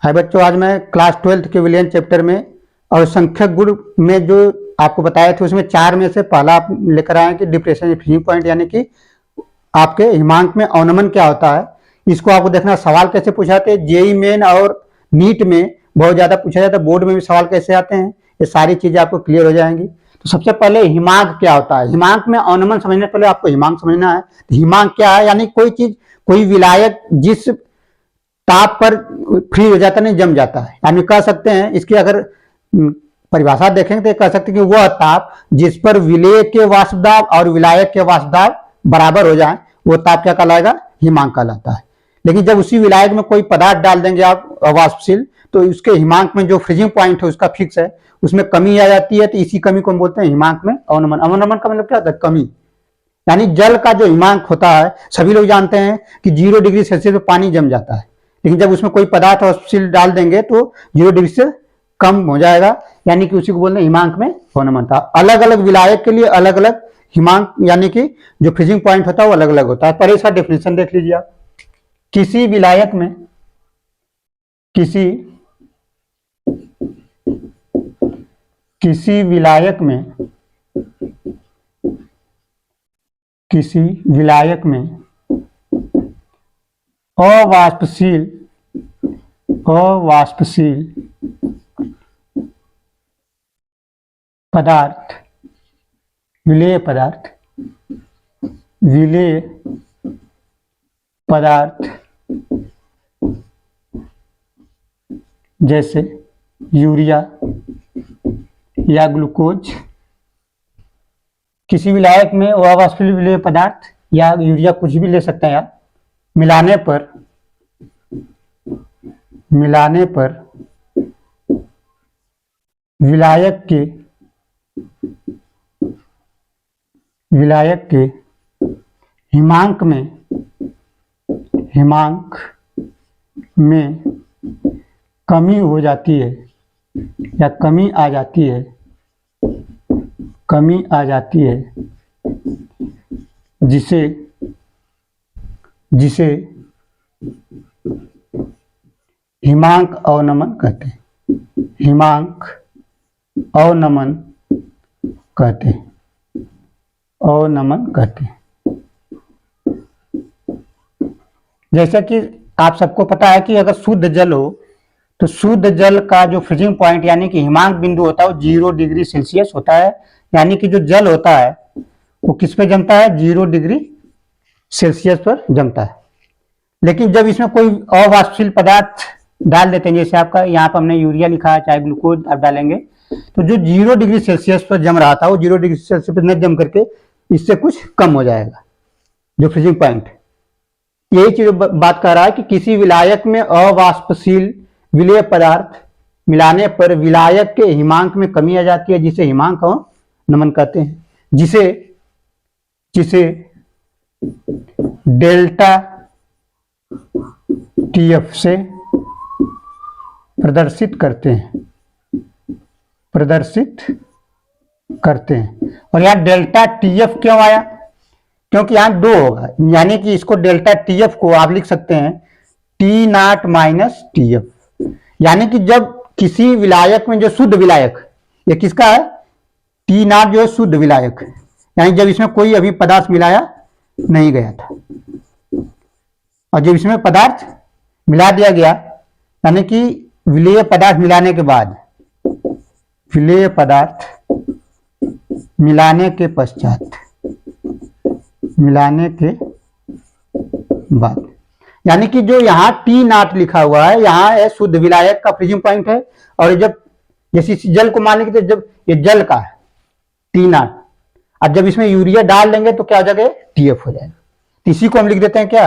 हाय बच्चों, आज मैं क्लास 12 के विलियन चैप्टर में और संख्यक गुण में जो आपको बताए थे उसमें 4 में से पहला आप लेकर आए कि डिप्रेशन फ्रीजिंग पॉइंट, यानी कि आपके हिमांक में अवनमन क्या होता है। इसको आपको देखना सवाल कैसे पूछा जाते हैं। जेई मेन और नीट में बहुत ज्यादा पूछा जाता है, बोर्ड में भी सवाल कैसे आते हैं, ये सारी चीजें आपको क्लियर हो जाएंगी। तो सबसे पहले हिमांक क्या होता है। हिमांक में अवनमन समझने से पहले आपको हिमांक समझना है। तो हिमांक क्या है, यानी कोई चीज, कोई विलायक जिस ताप पर फ्री हो जाता नहीं, जम जाता है। यानी कह सकते हैं, इसकी अगर परिभाषा देखेंगे तो कह सकते हैं कि वह ताप जिस पर विलेय के वाष्प दाब और विलायक के वाष्प दाब बराबर हो जाए, वो ताप क्या कहलाएगा, हिमांक कहलाता है। लेकिन जब उसी विलायक में कोई पदार्थ डाल देंगे आप वाष्पशील, तो उसके हिमांक में जो फ्रीजिंग पॉइंट है उसका फिक्स है, उसमें कमी आ जाती है। तो इसी कमी को हम बोलते हैं हिमांक में अवनमन। अवनमन का मतलब क्या होता है, कमी। यानी जल का जो हिमांक होता है, सभी लोग जानते हैं कि 0 डिग्री सेल्सियस में पानी जम जाता है, लेकिन जब उसमें कोई पदार्थ वाष्पशील डाल देंगे तो 0 डिग्री से कम हो जाएगा, यानी कि उसी को बोलते हैं हिमांक में अवनमन था। अलग अलग विलायक के लिए अलग अलग हिमांक, यानी कि जो फ्रीजिंग पॉइंट होता है वो अलग अलग होता है। पहले इसका डेफिनेशन देख लीजिए आप। किसी विलायक में किसी विलायक में अवाष्पशील पदार्थ, विलेय पदार्थ जैसे यूरिया या ग्लूकोज, किसी विलायक में अवाष्पशील विलेय पदार्थ या यूरिया कुछ भी ले सकते हैं आप, मिलाने पर विलायक के हिमांक में कमी हो जाती है या कमी आ जाती है, जिसे हिमांक अवनमन कहते हैं। अवनमन कहते हैं। जैसे कि आप सबको पता है कि अगर शुद्ध जल हो तो शुद्ध जल का जो फ्रीजिंग पॉइंट यानी कि हिमांक बिंदु होता है वो 0 डिग्री सेल्सियस होता है। यानी कि जो जल होता है वो किस पे जमता है, 0 डिग्री सेल्सियस पर जमता है। लेकिन जब इसमें कोई अवाष्पशील पदार्थ डाल देते हैं, जैसे आपका यहाँ पर हमने यूरिया लिखा है, चाहे ग्लूकोज आप डालेंगे, तो जो 0 डिग्री सेल्सियस पर जम रहा था वो 0 डिग्री सेल्सियस पर न जम करके इससे कुछ कम हो जाएगा जो फ्रीजिंग पॉइंट। यही चीज बात कर रहा है कि किसी विलायक में अवाष्पशील विलेय पदार्थ मिलाने पर विलायक के हिमांक में कमी आ जाती है, जिसे हिमांक अवनमन कहते हैं, जिसे डेल्टा टीएफ से प्रदर्शित करते हैं। और यहाँ डेल्टा टीएफ क्यों आया, क्योंकि यहाँ 2 होगा, यानी कि इसको डेल्टा टीएफ को आप लिख सकते हैं टी नॉट माइनस टीएफ। यानी कि जब किसी विलायक में, जो शुद्ध विलायक, ये किसका है, टी नॉट जो है शुद्ध विलायक, यानी जब इसमें कोई अभी पदार्थ मिलाया नहीं गया था, और जब इसमें पदार्थ मिला दिया गया, यानी कि विलेय पदार्थ मिलाने के बाद, मिलाने के बाद, यानी कि जो यहाँ टी नॉट लिखा हुआ है, यहाँ है शुद्ध विलायक का फ्रीजिंग पॉइंट है। और जब जैसे इस जल को मान लेंगे, तो जब ये जल का है टी नॉट, अब जब इसमें यूरिया डाल देंगे तो क्या हो जाएगा, टीएफ हो जाएगा। तो इसी को हम लिख देते हैं क्या,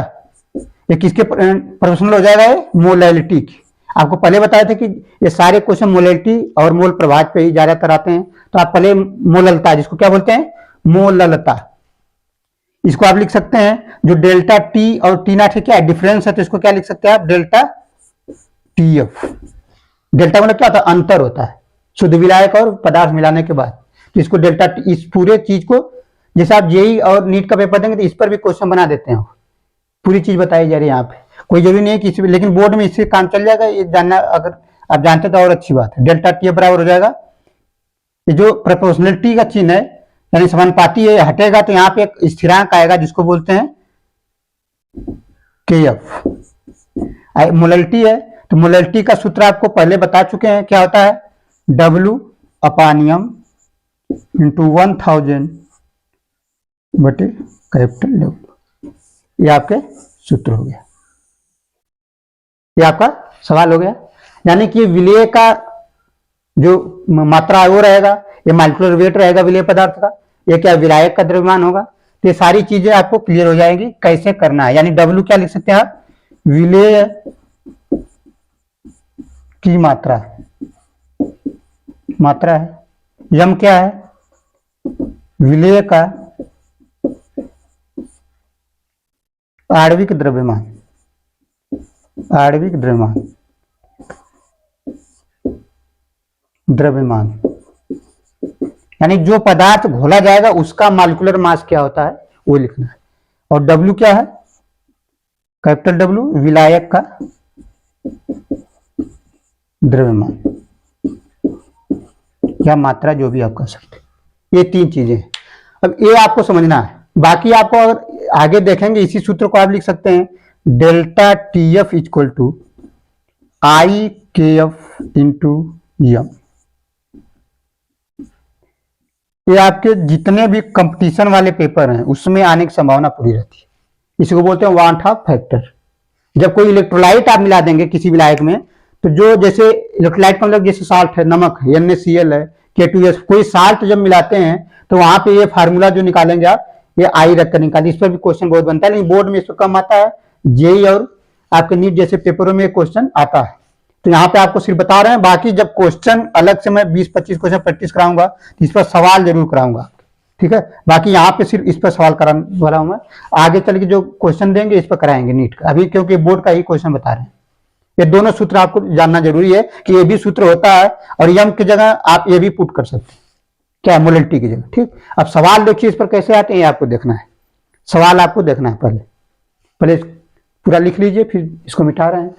ये किसके प्रोपोर्शनल हो जाएगा, मोलैलिटी की। आपको पहले बताया था कि ये सारे क्वेश्चन मोलैलिटी और मोल प्रभाव पे ही ज्यादातर आते हैं। तो आप पहले मोललता, जिसको क्या बोलते हैं, मोललता, इसको आप लिख सकते हैं। जो डेल्टा टी और टी नॉट क्या डिफरेंस है, तो इसको क्या लिख सकते हैं आप, डेल्टा टीएफ। डेल्टा मतलब क्या होता है, अंतर होता है शुद्ध विलायक और पदार्थ मिलाने के बाद। तो इसको डेल्टा, इस पूरे चीज को, जैसे आप जेई और नीट का पेपर देंगे तो इस पर भी क्वेश्चन बना देते हैं, पूरी चीज बताई जा रही है यहाँ पे। कोई जरूरी नहीं है किसी भी, लेकिन बोर्ड में इससे काम चल जाएगा, ये जानना अगर आप जानते तो और अच्छी बात है। डेल्टा टी बराबर हो जाएगा, ये जो प्रोपोर्शनलिटी का चिन्ह है यानी समानुपाती है हटेगा तो यहाँ पे एक स्थिरांक आएगा जिसको बोलते हैं के एफ। मोलरिटी है तो मोलरिटी का सूत्र आपको पहले बता चुके हैं, क्या होता है W अपान एम इंटू 1000 बटे कैपिटल W। ये आपके सूत्र हो गया, ये आपका सवाल हो गया। यानी कि विलेय का जो मात्रा है वो रहेगा, ये मॉलिक्यूलर वेट रहेगा विलेय पदार्थ का, ये क्या विलायक का द्रव्यमान होगा। तो ये सारी चीजें आपको क्लियर हो जाएंगी कैसे करना है। यानी W क्या लिख सकते हैं आप, विलेय की मात्रा है, यम क्या है विलेय का आणविक द्रव्यमान, यानी जो पदार्थ घोला जाएगा उसका मॉलिक्यूलर मास क्या होता है वो लिखना है। और W क्या है, कैपिटल W विलायक का द्रव्यमान या मात्रा, जो भी आप कह सकते हैं। ये तीन चीजें हैं, अब ये आपको समझना है। बाकी आपको अगर आगे देखेंगे इसी सूत्र को आप लिख सकते हैं, delta T F equal to I K F into M. ये आपके जितने भी कंपटीशन वाले पेपर हैं उसमें आने की संभावना पूरी रहती है। इसी को बोलते हैं वांट ऑफ फैक्टर। जब कोई इलेक्ट्रोलाइट आप मिला देंगे किसी विलायक में, तो जो जैसे इलेक्ट्रोलाइट का मतलब जैसे साल्ट है, नमक है, NaCl है, K2S, कोई साल्ट जब मिलाते हैं तो वहां पे ये फार्मूला जो निकालेंगे आप, ये आई रख कर निकालिए। इस पर भी क्वेश्चन बहुत बनता है, लेकिन बोर्ड में इस पर कम आता है। जेई और आपके नीट जैसे पेपरों में क्वेश्चन आता है, तो यहाँ पे आपको सिर्फ बता रहे हैं। बाकी जब क्वेश्चन अलग से मैं 20-25 क्वेश्चन प्रैक्टिस कराऊंगा तो इस पर सवाल जरूर कराऊंगा, ठीक है। बाकी यहाँ पे सिर्फ इस पर सवाल कराने वाला हूँ मैं, आगे चल के जो क्वेश्चन देंगे इस पर कराएंगे नीट का, अभी क्योंकि बोर्ड का ही क्वेश्चन बता रहे हैं। ये दोनों सूत्र आपको जानना जरूरी है कि ये भी सूत्र होता है और यम की जगह आप ये भी पुट कर सकते हैं, क्या मोलरिटी की जगह, ठीक। अब सवाल देखिए इस पर कैसे आते हैं, ये आपको देखना है। सवाल आपको देखना है, पहले पूरा लिख लीजिए, फिर इसको मिटा रहे हैं।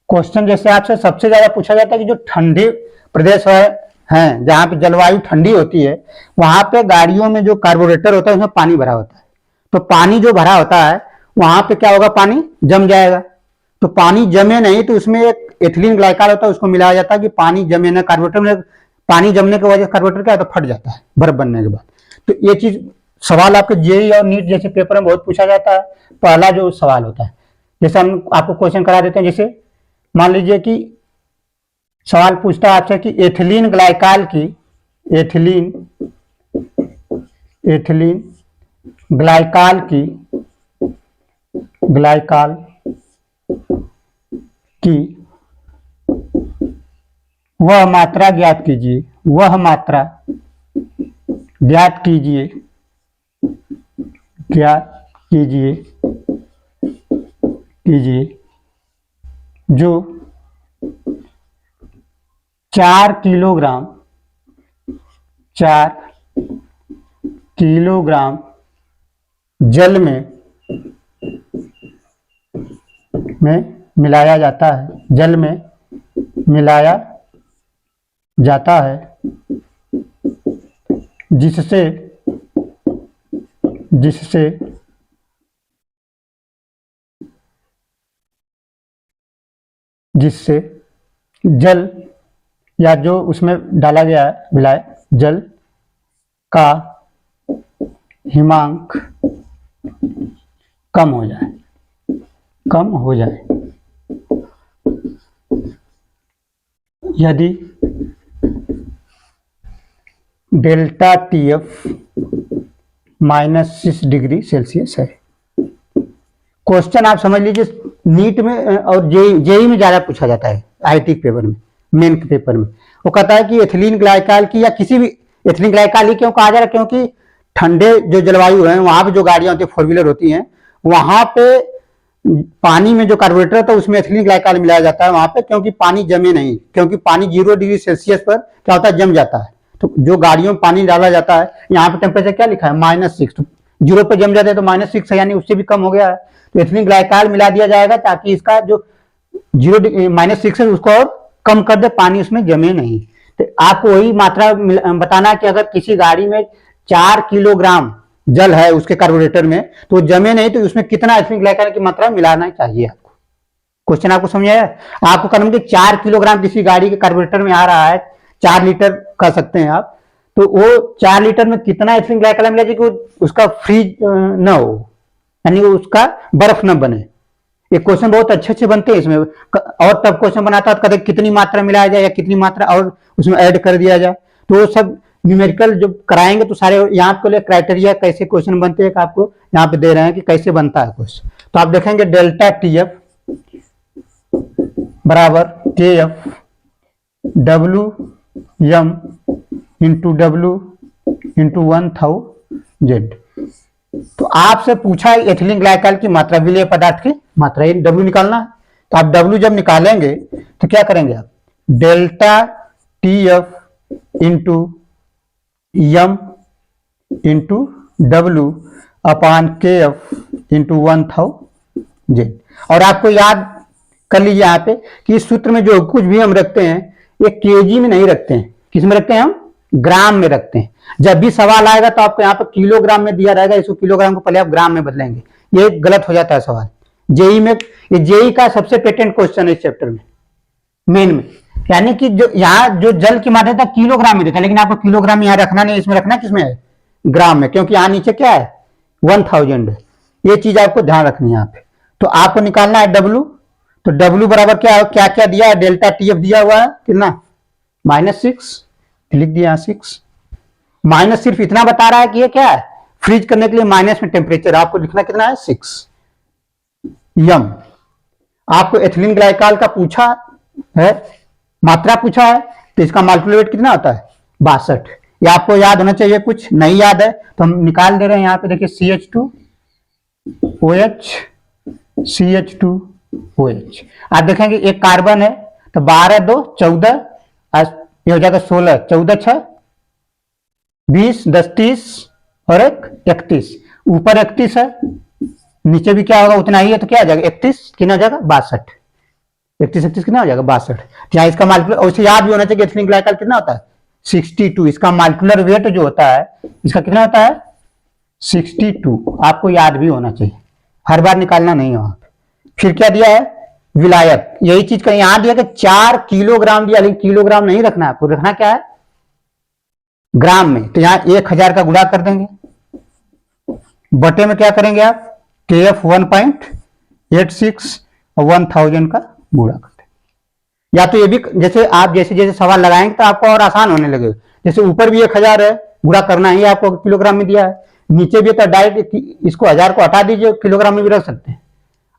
क्वेश्चन जैसे आपसे सबसे ज्यादा पूछा जाता है कि जो ठंडे प्रदेश हैं जहां पे जलवायु ठंडी होती है, वहां पे गाड़ियों में जो कार्बोरेटर होता है उसमें पानी भरा होता है। तो पानी जो भरा होता है वहां पे क्या होगा, पानी जम जाएगा। तो पानी जमे नहीं तो उसमें एक एथिलीन ग्लाइकॉल होता है, उसको मिलाया जाता है कि पानी जमे ना। कार्बोरेटर में पानी जमने की वजह से कार्बोरेटर क्या होता है, फट जाता है बर्फ बनने के बाद। तो ये चीज सवाल आपके जेईई और नीट जैसे पेपर में बहुत पूछा जाता है। पहला जो सवाल होता है, जैसे हम आपको क्वेश्चन करा देते हैं, जैसे मान लीजिए कि सवाल पूछता है आपसे कि एथिलीन ग्लाइकॉल की वह मात्रा ज्ञात कीजिए जो 4 किलोग्राम जल में मिलाया जाता है, जिससे जल या जो उसमें डाला गया है विलाय जल का हिमांक कम हो जाए। यदि डेल्टा TF -6 डिग्री सेल्सियस है। क्वेश्चन आप समझ लीजिए नीट में और जेईई में ज्यादा पूछा जाता है, आईटी पेपर में, मेन पेपर में। वो कहता है कि एथिलीन ग्लाइकॉल की या किसी भी एथिलीन ग्लाइकॉल ही क्यों कहा जा रहा है, क्योंकि ठंडे जो जलवायु है वहां पे जो गाड़ियां होती है, फोर व्हीलर होती हैं, वहां पे पानी में जो कार्बोरेटर होता है उसमें एथिलीन ग्लाइकॉल मिलाया जाता है वहां पे, क्योंकि पानी जमे नहीं, क्योंकि पानी 0 डिग्री सेल्सियस पर क्या होता है, जम जाता है। तो जो गाड़ियों में पानी डाला जाता है, यहाँ पे टेम्परेचर क्या लिखा है, -6, तो 0 पे जम जाता है तो -6 है, यानी उससे भी कम हो गया है। तो एथिलीन ग्लाइकॉल मिला दिया जाएगा ताकि इसका जो 0 -6 है उसको और कम कर दे, पानी उसमें जमे नहीं। तो आपको वही मात्रा बताना है कि अगर किसी गाड़ी में 4 किलोग्राम जल है उसके कार्बोरेटर में, तो जमे नहीं, तो उसमें कितना एथिलीन ग्लाइकॉल की मात्रा मिलाना चाहिए आपको। क्वेश्चन आपको समझ आया? आपको करना कि 4 किलोग्राम किसी गाड़ी के कार्बोरेटर में आ रहा है, 4 लीटर कर सकते हैं आप, तो वो 4 लीटर में कितना एथिलीन ग्लाइकॉल मिला कि उसका फ्रीज न हो, यानी उसका बर्फ न बने। ये क्वेश्चन बहुत अच्छे अच्छे बनते हैं इसमें, और तब क्वेश्चन बनाता है कहते कितनी मात्रा मिलाया जाए या कितनी मात्रा और उसमें ऐड कर दिया जाए, तो वो सब न्यूमेरिकल जब कराएंगे तो सारे यहाँ पे क्राइटेरिया कैसे क्वेश्चन बनते हैं आपको यहाँ पे दे रहे हैं कि कैसे बनता है क्वेश्चन। तो आप देखेंगे डेल्टा TF बराबर KF WM into W into 1000Z। तो आपसे पूछा है एथिलीन ग्लाइकॉल की मात्रा, विलेय पदार्थ की मात्रा, ये W निकालना है। तो आप W जब निकालेंगे तो क्या करेंगे आप, delta TF into M into W अपान KF इंटू 1000Z। और आपको याद कर लीजिए यहाँ पे कि इस सूत्र में जो कुछ भी हम रखते हैं ये केजी में नहीं रखते हैं, किस में रखते हैं हम, ग्राम में रखते हैं। जब भी सवाल आएगा तो आपको यहाँ पे किलोग्राम में दिया रहेगा, इसको किलोग्राम को पहले आप ग्राम में बदलेंगे, ये गलत हो जाता है सवाल जेई में। ये जेई का सबसे पेटेंट क्वेश्चन है इस चैप्टर में, मेन में, यानी कि जो यहाँ जो जल की मात्रा था किलोग्राम में देखा, लेकिन आपको किलोग्राम यहाँ रखना नहीं, इसमें रखना किसमें है, ग्राम में, क्योंकि यहाँ नीचे क्या है 1000 है। ये चीज आपको ध्यान रखनी है यहाँ पे। तो आपको निकालना है W, तो W बराबर क्या क्या क्या दिया है, डेल्टा TF दिया हुआ है कितना, -6, लिख दिया 6, माइनस सिर्फ इतना बता रहा है कि ये क्या है, फ्रीज करने के लिए माइनस में टेम्परेचर, आपको लिखना कितना है 6। यम आपको एथिलीन ग्लाइकॉल का पूछा है, मात्रा पूछा है, तो इसका मॉलिक्यूलर वेट कितना होता है 62। ये आपको याद होना चाहिए, कुछ नहीं याद है तो हम निकाल दे रहे हैं। यहाँ पे देखिए CH2OH CH2OH, आप देखेंगे एक कार्बन है तो 12 2 14, ये हो जाएगा 16, 14 6 20 10 30 और एक 31, ऊपर 31 है, नीचे भी क्या होगा उतना ही है, तो क्या आ जाएगा 31, कितना हो जाएगा 62, 31 31 कितना हो जाएगा 62। यहाँ इसका मालिकुलर, और उसे याद भी होना चाहिए एथिलीन ग्लाइकॉल कितना होता है 62, इसका मालिकुलर वेट जो होता है इसका कितना होता है 62, आपको याद भी होना चाहिए, हर बार निकालना नहीं है वहां पे। फिर क्या दिया है विलायक, यही चीज का यहां दिया कि 4 किलोग्राम दिया, लेकिन किलोग्राम नहीं रखना, आपको रखना क्या है ग्राम में। तो यहां 1000 का गुणा कर देंगे, बटे में क्या करेंगे आप KF 1.86 और 1000 का गुणा कर देंगे। या तो ये भी जैसे आप जैसे जैसे सवाल लगाएंगे तो आपको और आसान होने लगे, जैसे ऊपर भी 1000 है, गुणा करना ही आपको किलोग्राम में दिया है, नीचे भी तो डायरेक्ट इसको 1000 को हटा दीजिए, किलोग्राम में भी रख सकते हैं।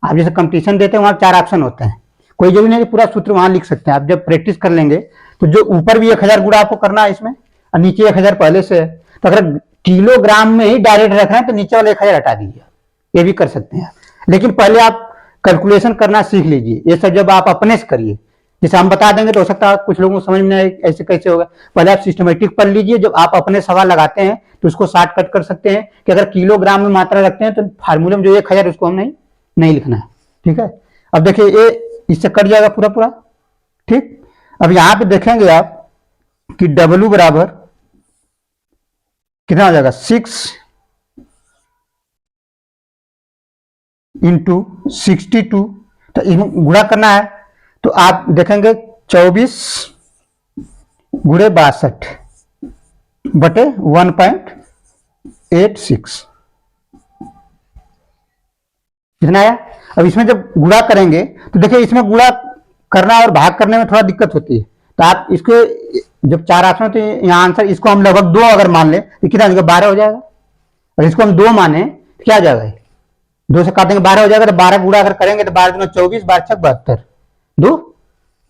आप जैसे कंपटीशन देते हैं वहां 4 ऑप्शन होते हैं, कोई जरूरी नहीं कि पूरा सूत्र वहां लिख सकते हैं। आप जब प्रैक्टिस कर लेंगे तो जो ऊपर भी 1000 गुणा आपको करना है इसमें, और नीचे 1000 पहले से है, तो अगर किलोग्राम में ही डायरेक्ट रखना है तो नीचे वाले 1000 हटा दीजिए, ये भी कर सकते हैं। लेकिन पहले आप कैलकुलेशन करना सीख लीजिए, ये सब जब आप अपने से करिए, जैसे हम बता देंगे तो हो सकता है कुछ लोगों को समझ में आए ऐसे कैसे होगा। पहले आप सिस्टमेटिक पढ़ लीजिए, जब आप अपने सवाल लगाते हैं तो उसको शॉर्टकट कर सकते हैं कि अगर किलोग्राम में मात्रा रखते हैं तो फार्मूले में जो 1000 उसको हम नहीं लिखना है, ठीक है। अब देखिए ये इससे कट जाएगा पूरा पूरा, ठीक। अब यहां पे देखेंगे आप कि W बराबर कितना हो जाएगा 6 इंटू 62, तो इसमें गुणा करना है तो आप देखेंगे 24 गुणे 62 बटे 1.86 कितना आया। अब इसमें जब गुणा करेंगे तो देखिए इसमें गुणा करना और भाग करने में थोड़ा दिक्कत होती है, तो आप इसको जब 4 ऑप्शन तो यहाँ आंसर इसको हम लगभग 2 अगर मान ले तो कितना 12 हो जाएगा, और इसको हम 2 माने तो क्या आ जाएगा 2 से काटेंगे 12 हो जाएगा, तो 12 गुणा अगर करेंगे तो 12 दूना 24, 12 छक 72, 2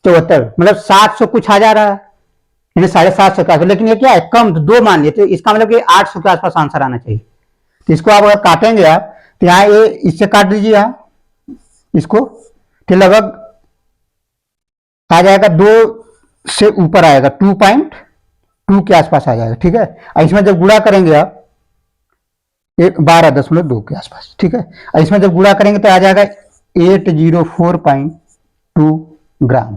74, मतलब 700 कुछ आ जा रहा है, यानी 750 के आसपास, लेकिन ये क्या है कम, तो 2 मान लिए, तो इसका मतलब कि 800 के आसपास आंसर आना चाहिए। तो इसको आप अगर काटेंगे आप, तो यहाँ ये इससे काट दीजिए यहाँ इसको, तो लगभग आ जाएगा 2 से ऊपर आएगा, 2.2 के आसपास आ जाएगा, ठीक है। और इसमें जब गुणा करेंगे आप 12.2 के आसपास, ठीक है। और इसमें जब गुणा करेंगे तो आ जाएगा 804.2 ग्राम,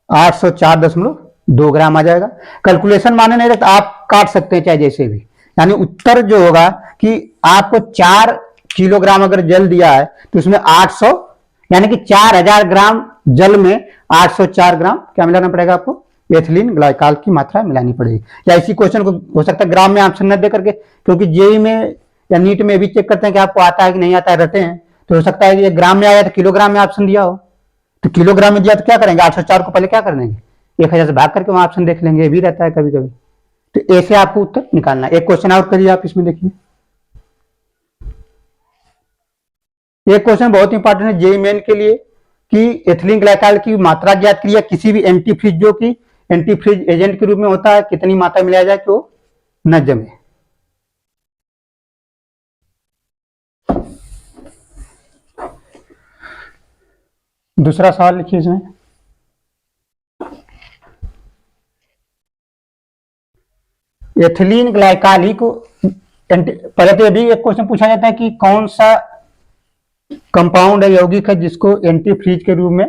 804.2 ग्राम आ जाएगा। कैलकुलेशन माने नहीं रखता, आप काट सकते हैं चाहे जैसे भी। यानी उत्तर जो होगा कि आपको 4 किलोग्राम अगर जल दिया है तो उसमें 800 यानी कि 4000 ग्राम जल में 804 ग्राम क्या मिलाना पड़ेगा आपको, एथिलीन ग्लाइकॉल की मात्रा मिलानी पड़ेगी। या इसी क्वेश्चन को हो सकता है ग्राम में ऑप्शन न दे करके, क्योंकि जेई में या नीट में भी चेक करते हैं कि आपको आता है कि नहीं आता है, रटे हैं, तो हो सकता है कि ये ग्राम में आया तो किलोग्राम में ऑप्शन दिया हो, तो किलोग्राम में दिया तो क्या करेंगे, 804 को पहले क्या कर देंगे 1000 से भाग करके वहां ऑप्शन देख लेंगे, ये भी रहता है कभी कभी। तो ऐसे आपको उत्तर निकालना है। एक क्वेश्चन और करिए आप इसमें, देखिए एक क्वेश्चन बहुत इंपॉर्टेंट है जेईई मेन के लिए कि एथिलीन ग्लाइकॉल की मात्रा ज्ञात करिए, किसी भी एंटीफ्रीज जो कि एंटीफ्रीज एजेंट के रूप में होता है, कितनी मात्रा मिलाया जाए कि वो न जमे। दूसरा सवाल लिखिए इसमें, एथिलीन ग्लाइकॉल ही को पहले तो ये भी एक क्वेश्चन पूछा जाता है कि कौन सा कंपाउंड है, यौगिक है जिसको एंटीफ्रीज के रूप में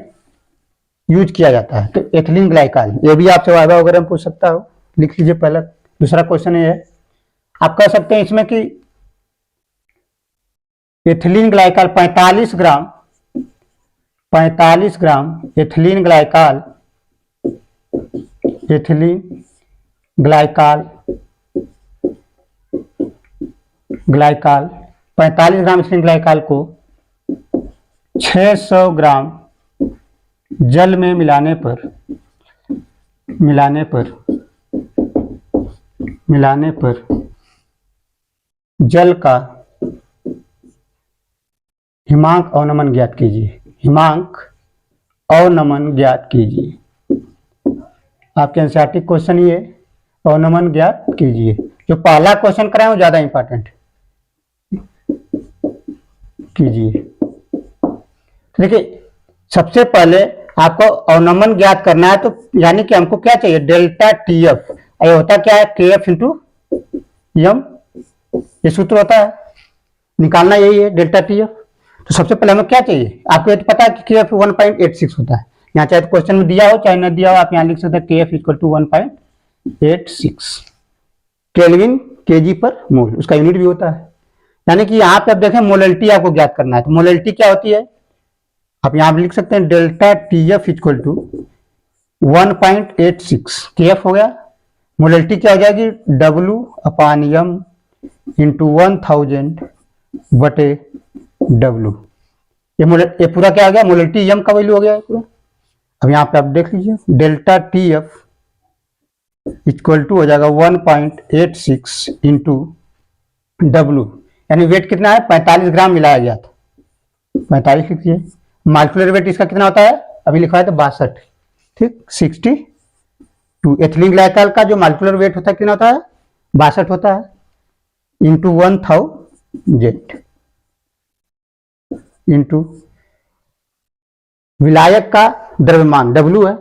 यूज किया जाता है, तो एथिलीन ग्लाइकॉल। ये भी आपसे वाइवा वगैरह में पूछ सकता हो, लिख लीजिए पहला। दूसरा क्वेश्चन ये है, आप कह सकते हैं इसमें कि एथिलीन ग्लाइकॉल 45 ग्राम एथिलीन ग्लाइकॉल 45 ग्राम एथिलीन ग्लाइकॉल को 600 ग्राम जल में मिलाने पर जल का हिमांक अवनमन ज्ञात कीजिए। आपके एनसीईआरटी क्वेश्चन ये अवनमन ज्ञात कीजिए। जो पहला क्वेश्चन कराए वो ज्यादा इंपॉर्टेंट कीजिए। देखिए सबसे पहले आपको अवनमन ज्ञात करना है, तो यानी कि हमको क्या चाहिए, डेल्टा टीएफ। ये होता क्या है, केएफ इंटू एम, ये सूत्र होता है, निकालना यही है डेल्टा टीएफ। तो सबसे पहले हमें क्या चाहिए, आपको ये तो पता है कि केएफ 1.86 होता है। यहाँ चाहे तो क्वेश्चन में दिया हो चाहे न दिया हो, आप यहाँ लिख सकते हैं KF equal to 1.86 kelvin kg per mole, उसका यूनिट भी होता है। यानी कि यहाँ पे आप देखें मोलरिटी आपको ज्ञात करना है, तो मोलरिटी क्या होती है, आप यहाँ पे लिख सकते हैं delta TF equal to 1.86 KF हो गया। मोलरिटी क्या हो जाएगी, W/M इंटू 1000 बटे W। ये पूरा क्या आ गया, मोलरिटी एम का वैल्यू हो गया पूरा। अब यहाँ पे आप देख लीजिए डेल्टा टीएफ इक्वल टू हो जाएगा 1.86 इंटू W, यानी वेट कितना है 45 ग्राम मिलाया गया था, 45 लिखिए। मालिक्यूलर वेट इसका कितना होता है, अभी लिखा है तो 62, ठीक 62। एथिलीन ग्लाइकॉल का जो मालिक्यूलर वेट होता है कितना होता है, 62 होता है, इंटू 1000 इंटू विलायक का द्रव्यमान W है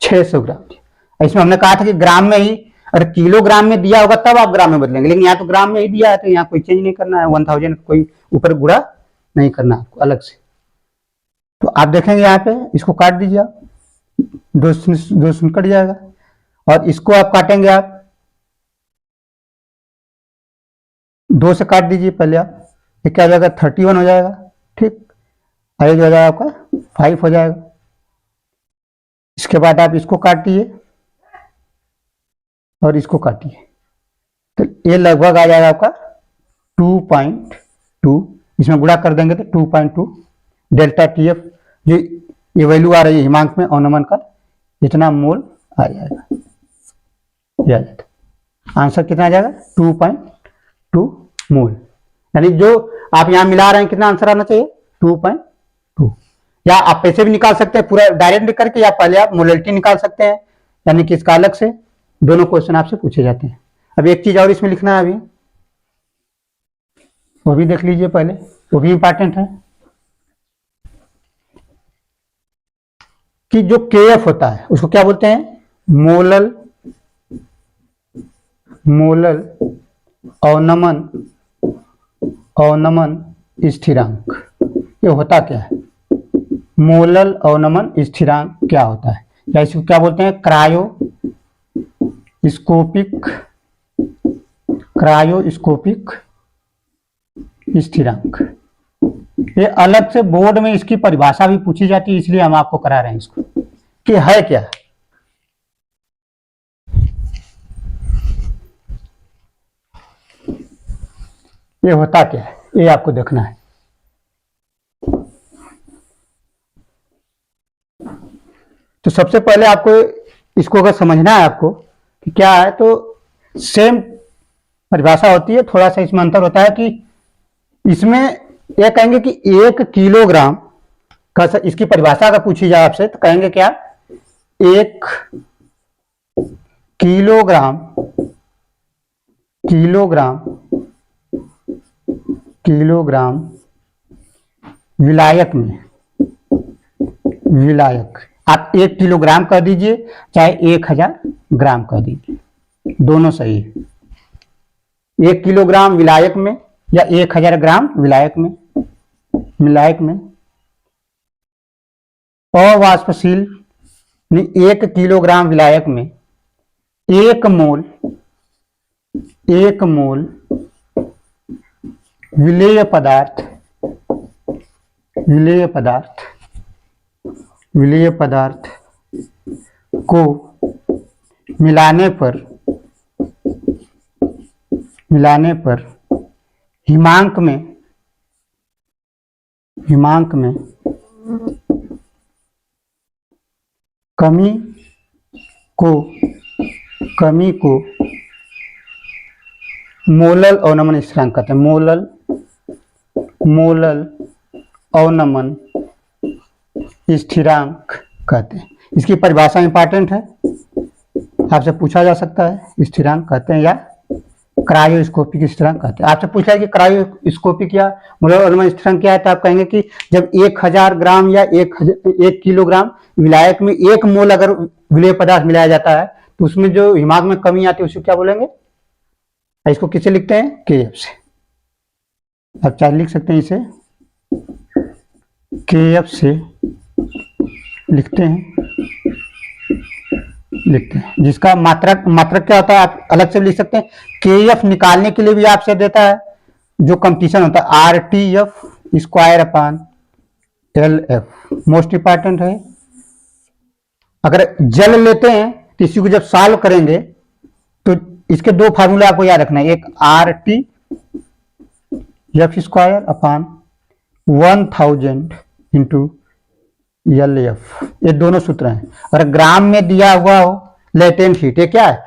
600 ग्राम। इसमें हमने कहा था कि ग्राम में ही, अगर किलोग्राम में दिया होगा तब आप ग्राम में बदलेंगे, लेकिन यहाँ तो ग्राम में ही दिया है तो यहाँ कोई चेंज नहीं करना है, 1000 कोई ऊपर गुणा नहीं करना आपको अलग से। तो आप देखेंगे यहाँ पे इसको काट दीजिए आप, 2 शून्य कट जाएगा, और इसको आप काटेंगे आप 2 से काट दीजिए पहले आप, ये क्या हो जाएगा 31 हो जाएगा, ठीक। और जो हो जाएगा आपका 5 हो जाएगा। इसके बाद आप इसको काटिए और इसको काटिए, तो ये लगभग आ जाएगा आपका 2.2, इसमें गुणा कर देंगे तो 2.2 डेल्टा टीएफ, जो ये वैल्यू आ रही है हिमांक में अवनमन का, इतना मोल आ जाएगा। आंसर कितना आ जाएगा 2.2 मोल। यानी जो आप यहां मिला रहे हैं कितना आंसर आना चाहिए 2.2। या आप पैसे भी निकाल सकते हैं पूरा डायरेक्ट लिख करके, या पहले आप मोलैलिटी निकाल सकते हैं, यानी कि इसका अलग से दोनों क्वेश्चन आपसे पूछे जाते हैं। अब एक चीज और इसमें लिखना है अभी, वो भी देख लीजिए पहले, वो भी इंपॉर्टेंट है कि जो केएफ होता है उसको क्या बोलते हैं, मोलल अवनमन स्थिरांक। ये होता क्या है, मोलल अवनमन स्थिरांक क्या होता है, या इसको क्या बोलते हैं, क्रायोस्कोपिक स्थिरांक। ये अलग से बोर्ड में इसकी परिभाषा भी पूछी जाती है, इसलिए हम आपको करा रहे हैं इसको कि है क्या। ये होता क्या है, ये आपको देखना है। तो सबसे पहले आपको इसको अगर समझना है आपको कि क्या है, तो सेम परिभाषा होती है, थोड़ा सा इसमें अंतर होता है कि इसमें यह कहेंगे कि 1 किलोग्राम का, इसकी परिभाषा अगर पूछी जाए आपसे तो कहेंगे क्या, 1 किलोग्राम विलायक आप 1 किलोग्राम कर दीजिए चाहे 1000 ग्राम कर दीजिए, दोनों सही है। 1 किलोग्राम विलायक में या 1000 ग्राम विलायक में अवाष्पशील 1 किलोग्राम विलायक में 1 मोल विलेय पदार्थ को मिलाने पर हिमांक में कमी को मोलल अवनमन स्थिरांक कहते हैं। मोलल अवनमन स्थिरांक कहते हैं। इसकी परिभाषा इंपॉर्टेंट है, आपसे पूछा जा सकता है, स्थिरांक कहते हैं या क्रायोस्कोपिक स्थिरांक कहते हैं। आपसे पूछा है कि क्रायोस्कोपिक या मोलर अवनमन स्थिरांक क्या है, तो आप कहेंगे कि जब 1000 ग्राम या 1 किलोग्राम विलायक में 1 मोल अगर विलेय पदार्थ मिलाया जाता है तो उसमें जो हिमांक में कमी आती है उसको क्या बोलेंगे, इसको किससे लिखते हैं, केएफ से। आप चाहे लिख सकते हैं इसे केएफ से लिखते हैं, जिसका मात्रक क्या होता है आप अलग से लिख सकते हैं। केएफ निकालने के लिए भी आपसे देता है, जो कंपटीशन होता है RTF square upon LF, most important है। अगर जल लेते हैं तो इसी को जब सॉल्व करेंगे तो इसके 2 फार्मूला आपको याद रखना है, एक RTF square upon 1000 into LF, ये दोनों सूत्र हैं। अगर ग्राम में दिया हुआ हो लेटेंट हीट, ये क्या है,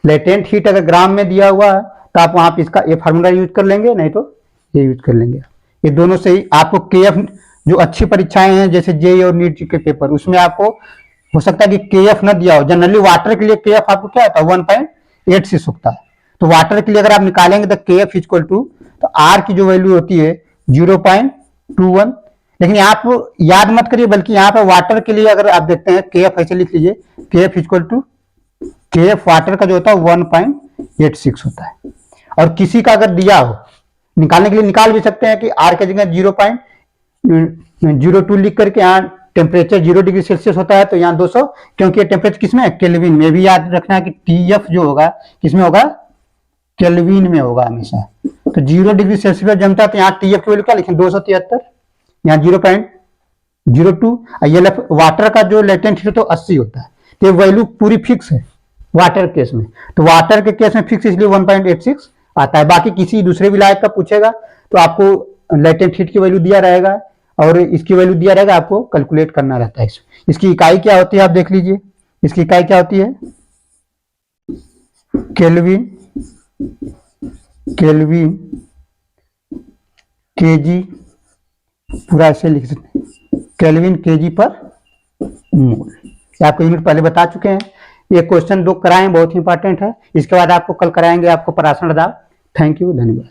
लेटेंट हीट अगर ग्राम में दिया हुआ है तो आप वहां पे इसका ये फार्मूला यूज कर लेंगे, नहीं तो ये यूज कर लेंगे। ये दोनों से ही आपको केएफ, जो अच्छी परीक्षाएं हैं जैसे जेईई और नीट के पेपर, उसमें आपको हो सकता है कि केएफ न दिया हो। जनरली वाटर के लिए केएफ आपको क्या होता है, 1.86 होता है। तो वाटर के लिए अगर आप निकालेंगे तो केएफ इक्वल टू, तो आर की जो वैल्यू होती है 0.21, लेकिन आप याद मत करिए, बल्कि यहाँ पर वाटर के लिए अगर आप देखते हैं केएफ ऐसे लिख लीजिए, KF equal to, KF water का जो होता है 1.86 होता है। और किसी का अगर दिया हो, निकालने के लिए निकाल भी सकते हैं कि आर की जगह 0.02 लिख करके, यहाँ टेम्परेचर 0 डिग्री सेल्सियस होता है तो यहाँ 200, क्योंकि टेम्परेचर किसमें है, केल्विन में। भी याद रखना है कि टीएफ जो होगा किसमें होगा, केल्विन में होगा हमेशा। तो 0 डिग्री सेल्सियस जमता है तो यहाँ टीएफ की वैल्यू क्या लिखें, 273, यहाँ 0.02। एलएफ वाटर का जो लेटेंट हीट तो 80 होता है, तो वैल्यू पूरी फिक्स है वाटर केस में। तो वाटर के केस में फिक्स इसलिए 1.86 आता है। बाकी किसी दूसरे विलायक का पूछेगा तो आपको लेटेंट हीट की वैल्यू दिया रहेगा और इसकी वैल्यू दिया रहेगा, आपको कैलकुलेट करना रहता है। इसकी इकाई क्या होती है आप देख लीजिए, इसकी इकाई क्या होती है, केल्विन केजी पूरा ऐसे लिख सकते हैं, केल्विन केजी पर मोल। ये आपको यूनिट पहले बता चुके हैं। ये क्वेश्चन 2 कराएं, बहुत ही इंपॉर्टेंट है। इसके बाद आपको कल कराएंगे आपको पराशरण दाब। थैंक यू, धन्यवाद।